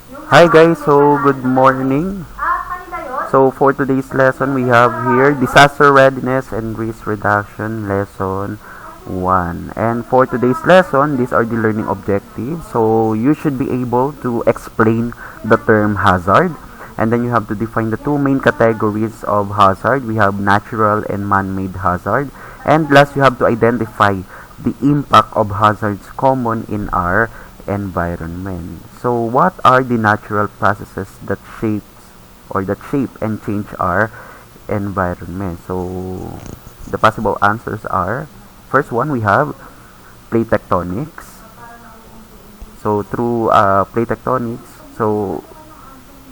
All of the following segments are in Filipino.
Hi guys, so good morning. So for today's lesson, we have here disaster readiness and risk reduction lesson 1. And for today's lesson, these are the learning objectives. So you should be able to explain the term hazard. And then you have to define the two main categories of hazard. We have natural and man-made hazard. And last, you have to identify the impact of hazards common in our environment. So what are the natural processes that shape and change our environment? So the possible answers are, first one, we have plate tectonics. So through plate tectonics, so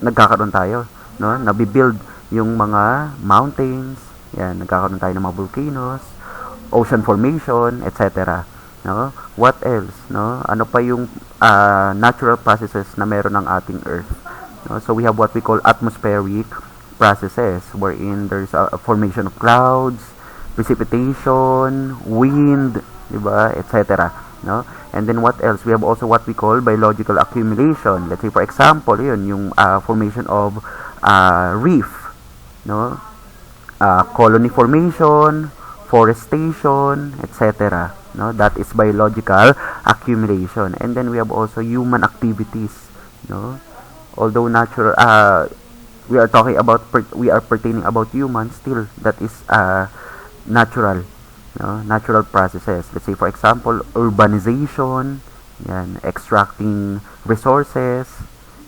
nagkakaroon tayo, no? Nabibuild yung mga mountains, yan, nagkakaroon tayo ng mga volcanoes, ocean formation, etc. No? What else, no? Ano pa yung natural processes na meron ng ating Earth? No? So we have what we call atmospheric processes wherein there's a formation of clouds, precipitation, wind, 'di ba, etc. No? And then what else? We have also what we call biological accumulation. Let's say for example, yun yung formation of reef, no? Colony formation, forestation, etc. No, that is biological accumulation. And then we have also human activities. No, although natural, we are talking about we are pertaining about humans. Still, that is natural. No, natural processes. Let's say for example, urbanization, yan, extracting resources,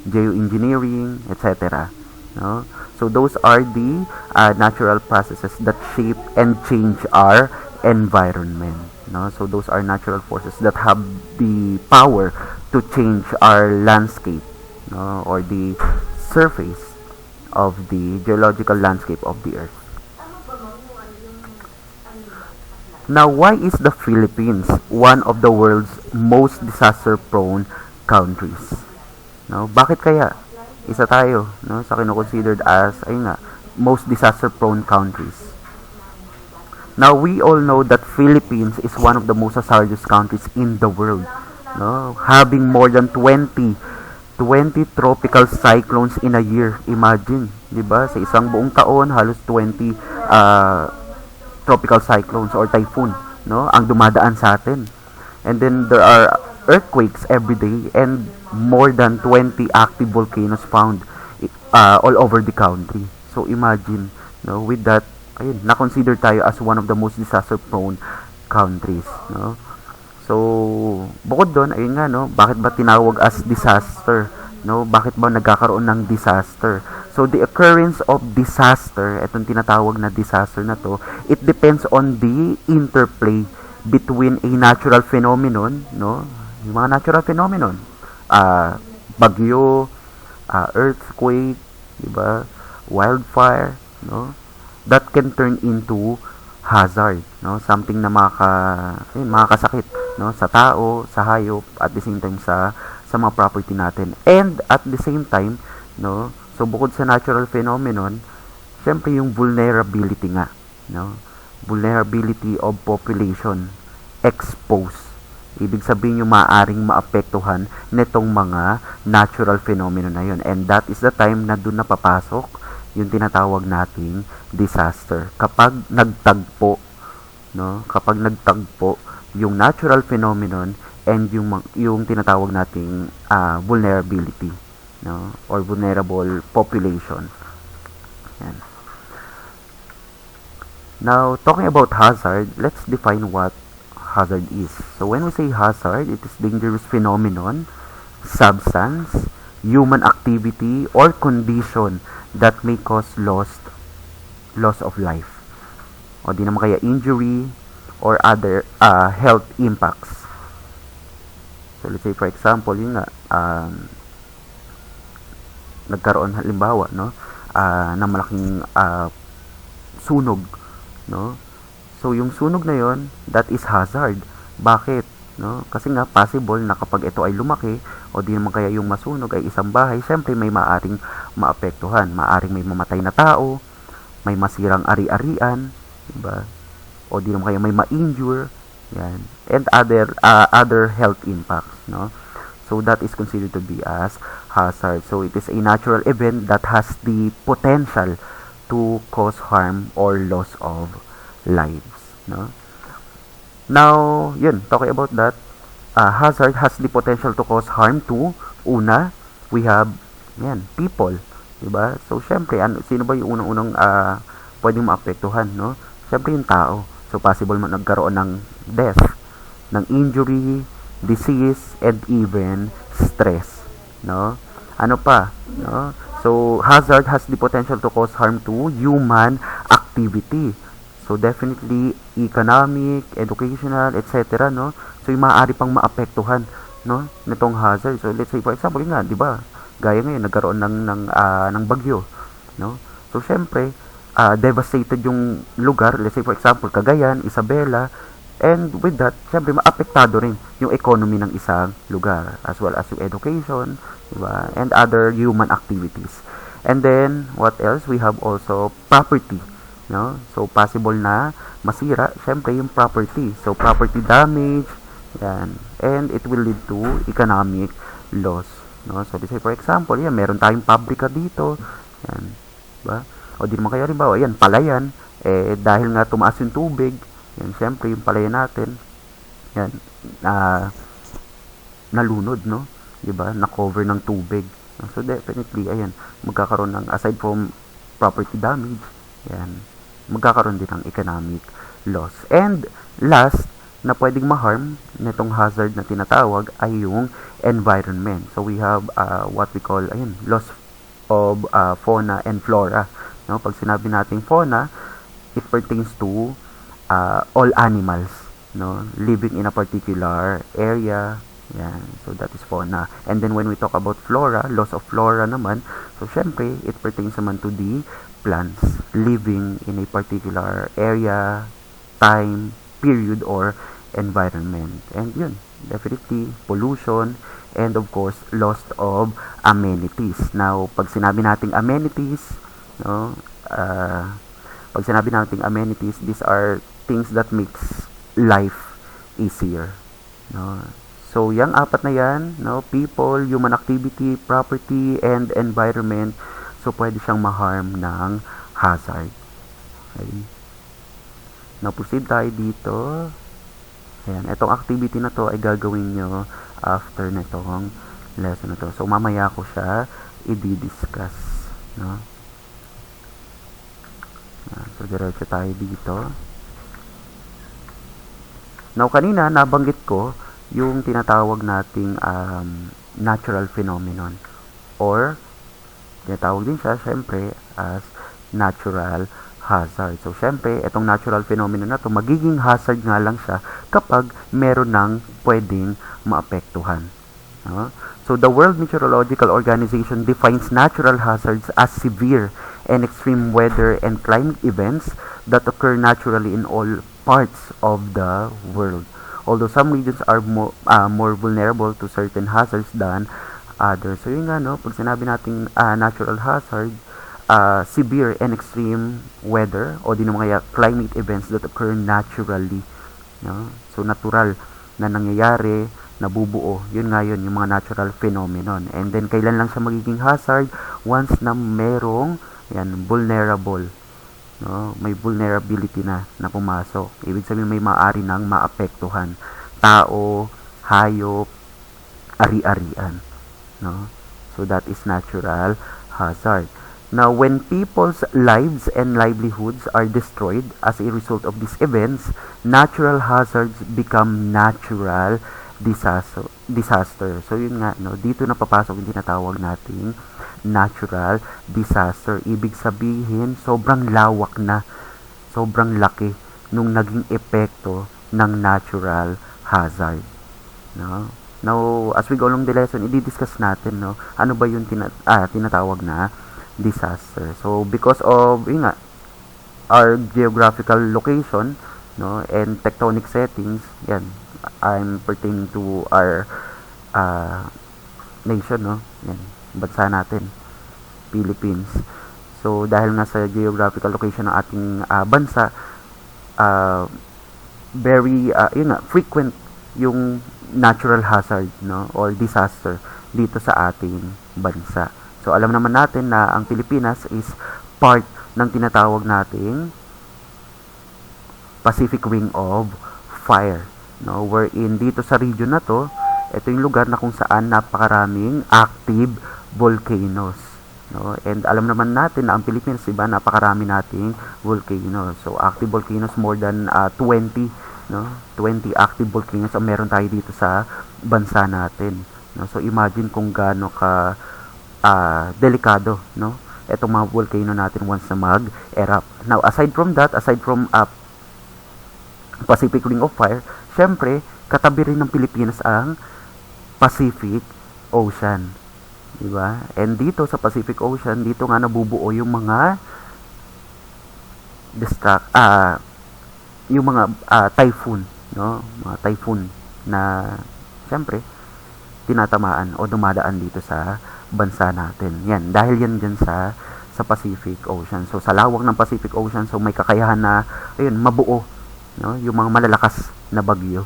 geoengineering, etc. No? So those are the natural processes that shape and change our environment. No? So those are natural forces that have the power to change our landscape, no? Or the surface of the geological landscape of the earth. Now, why is the Philippines one of the world's most disaster-prone countries? No, bakit kaya? Isa tayo, no, sa kino-considered as, ayun nga, most disaster-prone countries. Now, we all know that Philippines is one of the most hazardous countries in the world, no, having more than 20 tropical cyclones in a year. Imagine, 'di ba? Sa isang buong taon, halos 20 tropical cyclones or typhoon, no, ang dumadaan sa atin. And then there are earthquakes every day and more than 20 active volcanoes found all over the country. So imagine, no, with that, ayun, na-consider tayo as one of the most disaster-prone countries, no. So, bukod doon, ayun nga, no, bakit ba tinawag as disaster? No, bakit ba nagkakaroon ng disaster? So, the occurrence of disaster, itong tinatawag na disaster na to, it depends on the interplay between a natural phenomenon, no, yung mga natural phenomenon, bagyo, earthquake, di ba, wildfire, no, that can turn into hazard, no, something na makakasakit, no, sa tao, sa hayop, at the same time sa mga property natin. And at the same time, no, so bukod sa natural phenomenon, syempre yung vulnerability nga, no, vulnerability of population exposed. Ibig sabihin yung maaaring maapektuhan nitong mga natural phenomenon na yun. And that is the time na doon napapasok yung tinatawag nating disaster. Kapag nagtagpo, no, kapag nagtagpo yung natural phenomenon and yung tinatawag nating vulnerability, no, or vulnerable population. Yan. Now, talking about hazard, let's define what hazard is. So when we say hazard, it is dangerous phenomenon, substance, human activity, or condition that may cause loss of life. O di naman kaya injury or other health impacts. So let's say for example, yun nga, nagkaroon halimbawa, no, ng malaking sunog, no. So yung sunog na yon, that is hazard. Bakit? No? Kasi nga possible na kapag ito ay lumaki o di naman kaya yung masunog ay isang bahay, syempre may maaring maapektuhan, maaring may mamatay na tao, may masirang ari-arian, diba? O di naman kaya may ma-injure, yan. And other health impacts, no? So that is considered to be as hazard. So it is a natural event that has the potential to cause harm or loss of lives, no? Now, yun, talking about that, hazard has the potential to cause harm to, una, we have, yan, people, diba? So, syempre, sino ba yung unang-unang pwedeng maapektuhan, no? Syempre, yung tao. So, possible man nagkaroon ng death, ng injury, disease, and even stress, no? Ano pa, no? So, hazard has the potential to cause harm to human activity. So, definitely, economic, educational, etc., no? So, yung maaari pang maapektuhan, no? Nitong hazard. So, let's say, for example, yun nga, di ba? Gaya ngayon, nagkaroon ng bagyo, no? So, syempre, devastated yung lugar. Let's say, for example, Cagayan, Isabela, and with that, syempre, maapektado rin yung economy ng isang lugar, as well as yung education, diba? And other human activities. And then, what else? We have also property, no? So, possible na masira, syempre, yung property. So, property damage, yan. And it will lead to economic loss, no? So, let's say, for example, yan, meron tayong pabrika dito, yan, diba? O di naman kayo rin ba, yan, palayan, dahil nga tumaas yung tubig, yan, syempre, yung palayan natin, yan, nalunod, no? Diba? Na-cover ng tubig. So, definitely, ayan, magkakaroon ng, aside from property damage, yan, magkakaroon din ng economic loss. And, last, na pwedeng ma-harm nitong hazard na tinatawag ay yung environment. So, we have what we call, ayan, loss of fauna and flora. No? Pag sinabi nating fauna, it pertains to all animals, no, living in a particular area. Yan. So, that is fauna. And then, when we talk about flora, loss of flora naman, so, syempre, it pertains naman to the plants living in a particular area, time, period, or environment. And yun, definitely, pollution, and of course, loss of amenities. Now, pag sinabi nating amenities, no, pag sinabi nating amenities, these are things that makes life easier, no? So, yung apat na yan, no, people, human activity, property, and environment, so pwede siyang ma-harm ng hazard. Okay? Now, proceed tayo dito. Ayan, itong activity na to ay gagawin nyo after nitong lesson na to. So, mamaya ko siya i-discuss, no? So, diretso tayo dito. Now, kanina, nabanggit ko yung tinatawag nating natural phenomenon, or tinatawag din siya, syempre, as natural hazard. So, syempre, itong natural phenomenon na to, magiging hazard nga lang siya kapag meron ng pwedeng maapektuhan. No? So, the World Meteorological Organization defines natural hazards as severe and extreme weather and climate events that occur naturally in all parts of the world. Although some regions are more vulnerable to certain hazards than others. So, yun nga, no? Pag sinabi natin natural hazard, severe and extreme weather, o di naman kaya climate events that occur naturally. No? So, natural na nangyayari, nabubuo. Yun nga yun, yung mga natural phenomenon. And then, kailan lang siya magiging hazard? Once na merong, yan, vulnerable. No? May vulnerability na pumasok. Ibig sabihin, may maaari nang maapektuhan. Tao, hayop, ari-arian. No? So, that is natural hazard. Now, when people's lives and livelihoods are destroyed as a result of these events, natural hazards become natural disaster. So, yun nga, no, dito na papasok yung tinatawag nating natural disaster. Ibig sabihin, sobrang lawak na, sobrang laki nung naging epekto ng natural hazard. No? Now, as we go along the lesson, i-discuss natin, no, ano ba yung tinatawag na disaster. So, because of, yun nga, our geographical location, no, and tectonic settings, yan, I'm pertaining to our nation, no, yan, bansa natin, Philippines. So, dahil nga sa geographical location ng ating bansa, very, yun nga, frequent yung natural hazard, no, or disaster dito sa ating bansa. So alam naman natin na ang Pilipinas is part ng tinatawag nating Pacific Ring of Fire, no, wherein dito sa region na to, ito yung lugar na kung saan napakaraming active volcanoes, no, and alam naman natin na ang Pilipinas, diba, napakarami nating volcanoes. So active volcanoes more than 20, no, 20 active volcanoes ang meron tayo dito sa bansa natin, no. So imagine kung gaano ka delikado, no, etong mga volcano natin once na mag-erupt. Now aside from Pacific Ring of Fire, syempre katabi rin ng Pilipinas ang Pacific Ocean, di ba? And dito sa Pacific Ocean, dito nga nabubuo yung mga typhoon, no? Mga typhoon na syempre tinatamaan o dumadaan dito sa bansa natin. Yan, dahil yan dyan sa Pacific Ocean. So sa lawak ng Pacific Ocean, so may kakayahan na ayun, mabuo, no, yung mga malalakas na bagyo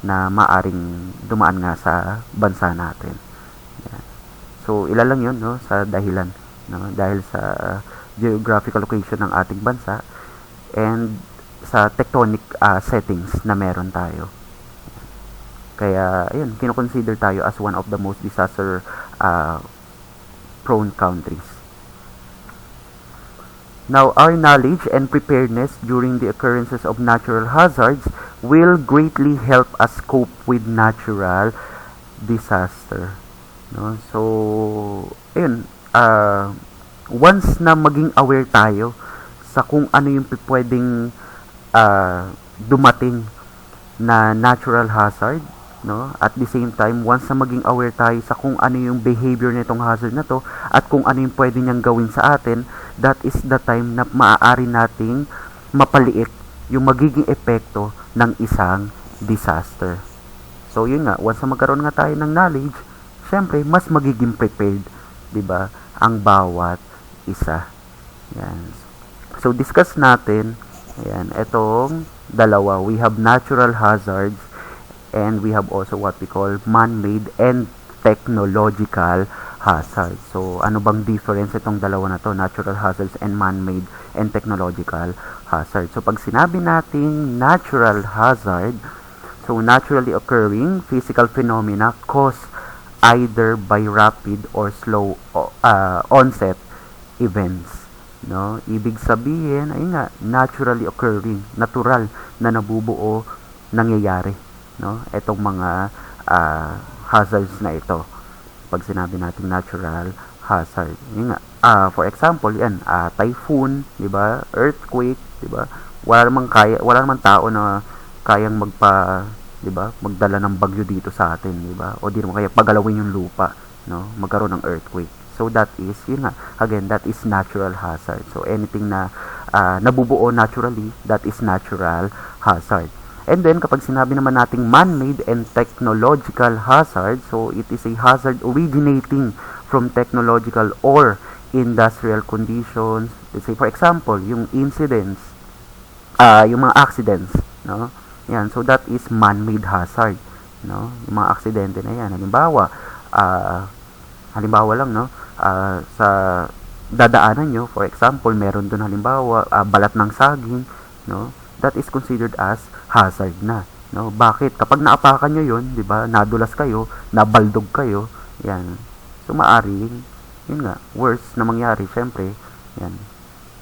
na maaring dumaan nga sa bansa natin. Yan. So ilan lang 'yon, no, sa dahilan, no, dahil sa geographical location ng ating bansa and sa tectonic settings na meron tayo. Kaya ayun, kino-consider tayo as one of the most disaster prone countries. Now, our knowledge and preparedness during the occurrences of natural hazards will greatly help us cope with natural disaster. No? So, ayun, once na maging aware tayo sa kung ano yung pwedeng dumating na natural hazard, no, at the same time once na maging aware tayo sa kung ano yung behavior nitong hazard na to at kung ano yung pwede niyang gawin sa atin, that is the time na maaari nating mapaliit yung magiging epekto ng isang disaster. So yun nga, once na magkaroon nga tayo ng knowledge, syempre mas magiging prepared, 'di ba, ang bawat isa. Yan. So discuss natin, ayan, etong dalawa. We have natural hazards and we have also what we call man-made and technological hazards. So, ano bang difference itong dalawa na to? Natural hazards and man-made and technological hazards. So, pag sinabi natin natural hazard, so naturally occurring physical phenomena caused either by rapid or slow onset events. No? Ibig sabihin, ay nga, naturally occurring, natural na nabubuo, nangyayari, no, etong mga hazards na ito. Pag sinabi natin natural hazard, yun nga, for example, yan, typhoon, 'di ba, earthquake, 'di ba, wala namang tao na kayang 'di ba, magdala ng bagyo dito sa atin, 'di ba, o di naman kaya pagalawin yung lupa, no, magkaroon ng earthquake. So that is, yun nga, again, that is natural hazard. So anything na nabubuo naturally, that is natural hazard. And then, kapag sinabi naman nating man-made and technological hazard, so it is a hazard originating from technological or industrial conditions. Let's say, for example, yung incidents, yung mga accidents, no? Yan, so that is man-made hazard, no? Yung mga aksidente na yan. Halimbawa lang, no? Sa dadaanan nyo, for example, meron doon halimbawa, balat ng saging, no? That is considered as hazard na, no? Bakit? Kapag naapakan nyo yun, di ba, nadulas kayo, nabaldog kayo, yan. So, maaring, yun nga, worse na mangyari, syempre, yan,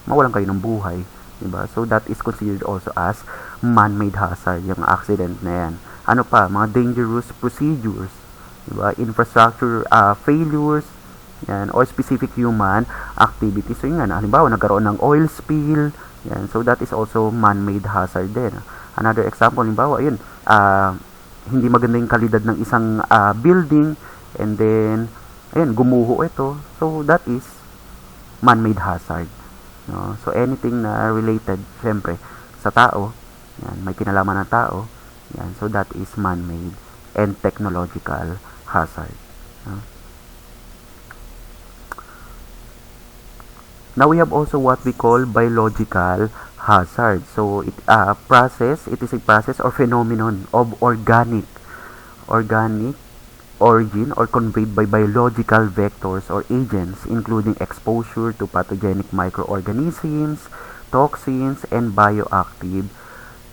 mawalan kayo ng buhay, di ba? So, that is considered also as man-made hazard, yung accident na yan. Ano pa? Mga dangerous procedures, di ba? Infrastructure failures, yan, or specific human activities. So, yun nga, halimbawa, nagkaroon ng oil spill, yan. So, that is also man-made hazard din. Another example, halimbawa, yun, hindi maganda yung kalidad ng isang building, and then, ayun, gumuho ito. So, that is man-made hazard. No? So, anything na related, syempre, sa tao, yan, may kinalaman ng tao, yan. So, that is man-made and technological hazard. No? Now, we have also what we call biological hazard. So, it is a process or phenomenon of organic organic origin or conveyed by biological vectors or agents, including exposure to pathogenic microorganisms, toxins, and bioactive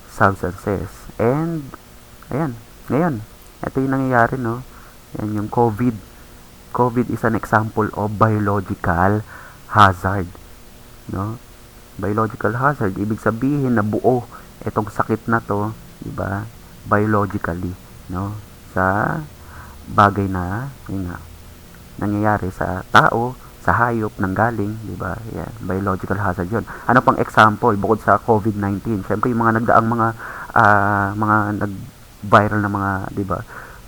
substances. And, ayan, ngayon, ito yung nangyayari, no? Yan yung COVID. COVID is an example of biological hazard, no? Biological hazard, ibig sabihin na buo itong sakit na to, di ba? Biologically, no? Sa bagay na yun nga, nangyayari sa tao, sa hayop, nanggaling, di ba? Yeah, biological hazard yun. Ano pang example bukod sa COVID-19? Syempre yung mga nagdaang mga nag-viral na mga, di ba?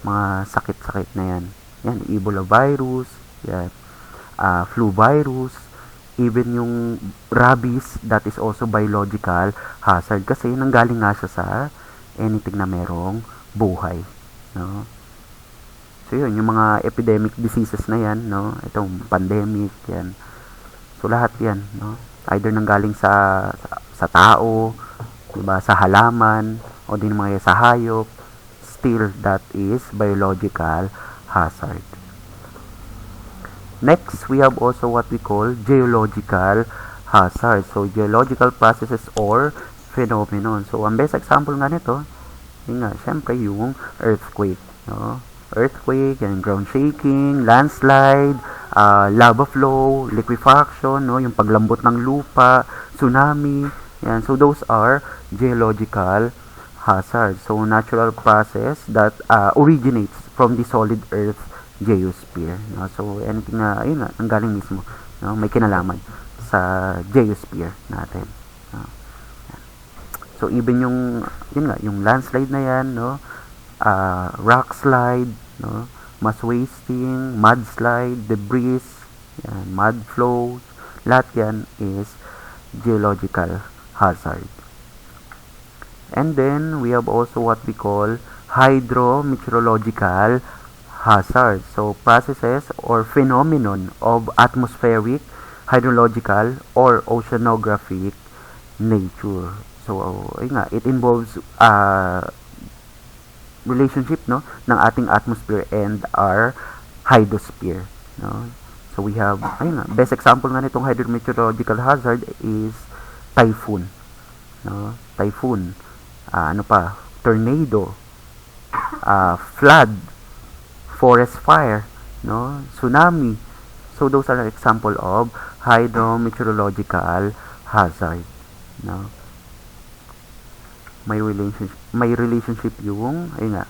Mga sakit-sakit na yan. Yan, Ebola virus, yan, flu virus, even yung rabies, that is also biological hazard kasi nanggaling nga siya sa anything na merong buhay, no? So yun, yung mga epidemic diseases na yan, no? Itong pandemic, yan. So lahat yan, no? Either nanggaling sa tao, diba, sa halaman, o din mga sa hayop, still that is biological hazard. Next, we have also what we call geological hazard. So geological processes or phenomenon. So ang best example nga nito, yun nga, syempre yung earthquake, no? Earthquake, and ground shaking, landslide, lava flow, liquefaction, no, yung paglambot ng lupa, tsunami, yan. So those are geological hazards. So natural process that originates from the solid earth geosphere, no? So anything na ayun nga, ang galing mismo, no, may kinalaman sa geosphere natin, no? So even yung yun nga, yung landslide na yan, no, rock slide, no, mass wasting, mudslide, debris, yan, mud flows, lahat yan is geological hazard. And then we have also what we call hydrometeorological hazard. So processes or phenomenon of atmospheric, hydrological, or oceanographic nature. So ayun nga, it involves relationship, no, ng ating atmosphere and our hydrosphere, no. So we have, ayun nga, best example nga nitong hydrometeorological hazard is typhoon, no. Typhoon, ano pa, tornado, flood, forest fire, no, tsunami. So those are an example of hydrometeorological hazard, no. May relationship yung ayun nga,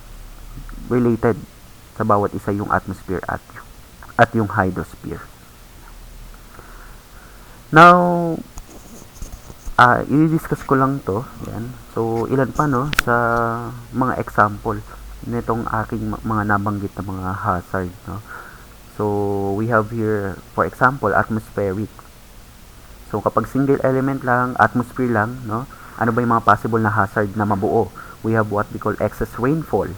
related sa bawat isa yung atmosphere at yung hydrosphere. Now i-discuss ko lang to, yan. So ilan pa, no, sa mga example nitong aking mga nabanggit na mga hazard, no. So we have here, for example, atmospheric. So kapag single element lang, atmosphere lang, no, ano ba yung mga possible na hazard na mabuo? We have what we call excess rainfall,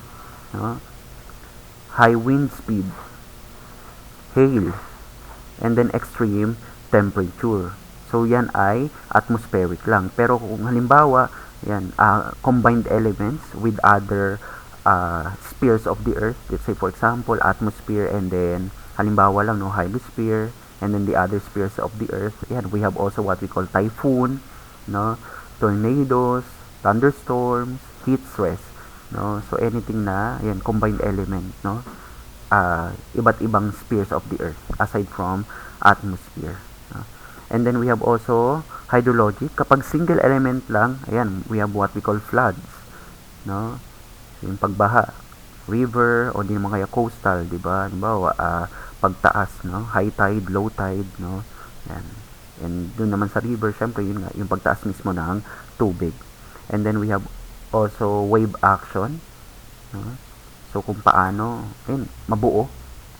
no? High wind speed, hail, and then extreme temperature. So yan ay atmospheric lang. Pero kung halimbawa, yan, combined elements with other spheres of the earth, let's say for example, atmosphere and then halimbawa lang, no, hydrosphere, and then the other spheres of the earth, yan, we have also what we call typhoon, no, tornadoes, thunderstorms, heat stress, no. So anything na yan, combined element, no, iba't ibang spheres of the earth aside from atmosphere, no? And then we have also hydrologic. Kapag single element lang, ayan, we have what we call floods, no, yung pagbaha, river o di naman kaya coastal, di ba? Halimbawa, pagtaas, no, high tide, low tide, no, yan. And doon naman sa river, syempre yun nga, yung pagtaas mismo ng tubig. And then we have also wave action, no? So kung paano, ayun, mabuo,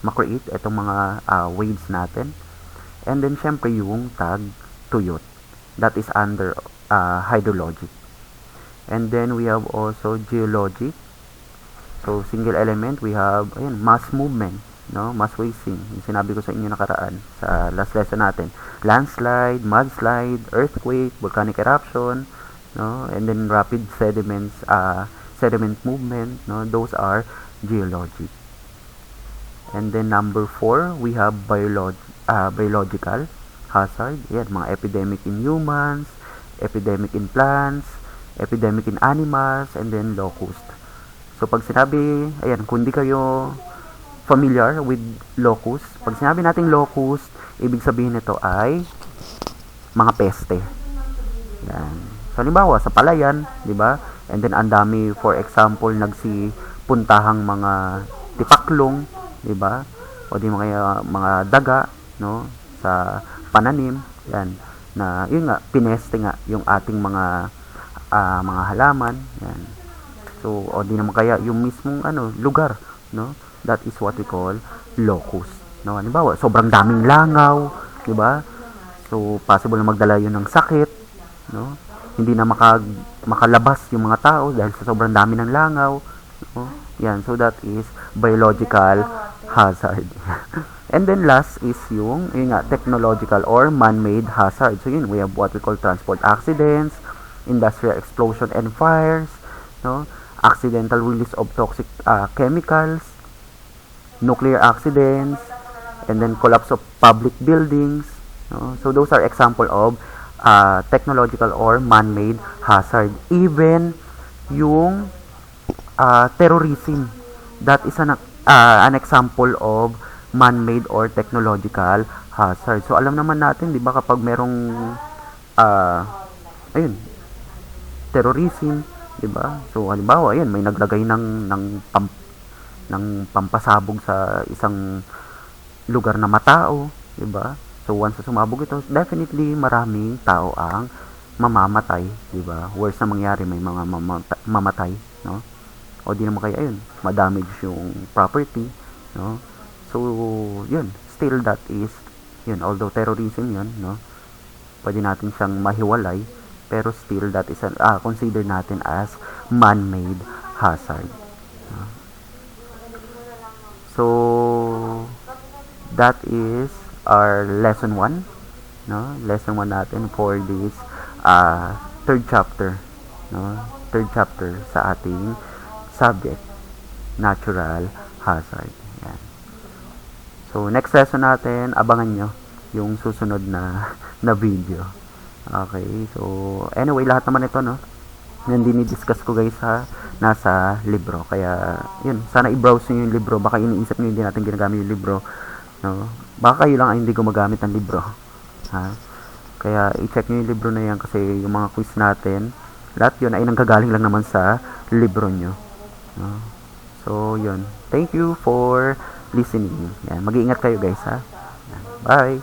makreate itong mga waves natin. And then syempre yung tag-tuyot, that is under hydrologic. And then we have also geologic. So single element, we have ayun, mass movement, no, mass wasting, yung sinabi ko sa inyo nakaraan sa last lesson natin, landslide, mudslide, earthquake, volcanic eruption, no, and then rapid sediment movement, no, those are geology. And then number 4, we have biological hazard. Yan, mga epidemic in humans, epidemic in plants, epidemic in animals, and then locust. So pag sinabi, ayan, kung di kayo familiar with locust, pag sinabi nating locust, ibig sabihin nito ay mga peste. Yan. So halimbawa sa palayan, di ba? And then ang dami, for example, nagsipuntahang mga tipaklong, di ba? O di mga daga, no? Sa pananim, yan. Na yun nga, pineste nga yung ating mga halaman, yan. So o di naman kaya yung mismong lugar, no? That is what we call locust. No, halimbawa, sobrang daming langaw, di ba? So possible na magdala yun ng sakit, no? Hindi na makalabas yung mga tao dahil sa sobrang dami ng langaw, no? Yan, so that is biological hazard. And then last is yung nga, technological or man-made hazard. So yun, we have what we call transport accidents, industrial explosion and fires, no? Accidental release of toxic chemicals, nuclear accidents, and then collapse of public buildings, no? So those are example of technological or man-made hazard. Even yung terrorism, that is an example of man-made or technological hazard. So alam naman natin, 'di ba, kapag merong ayun, terrorism, 'di ba? So halimbawa, ayun, may naglagay ng pampasabog sa isang lugar na matao, 'di ba? So once na sumabog ito, definitely maraming tao ang mamamatay, 'di ba? Worst na mangyari, may mga mamatay, no? O di naman kaya ayun, ma-damage yung property, no? So yun, still that is yun, although terrorism yun, no? Pwede natin siyang mahiwalay, pero still that is consider natin as man-made hazard. No? So that is our lesson 1, no? Lesson 1 natin for this third chapter, no? Third chapter sa ating subject, natural hazard. Yan. So next lesson natin, abangan nyo yung susunod na video. Okay, so anyway, lahat naman ito, no, yung dinidiscuss ko, guys, nasa libro. Kaya yun, sana i-browse nyo yung libro. Baka iniisip nyo hindi natin ginagamit yung libro, no? Baka kayo lang ay hindi gumagamit ng libro, ha? Kaya i-check nyo yung libro na yan, kasi yung mga quiz natin, lahat yun ay nanggagaling lang naman sa libro nyo, no? So yun, thank you for listening. Yan, mag-iingat kayo, guys, ha? Yan. Bye.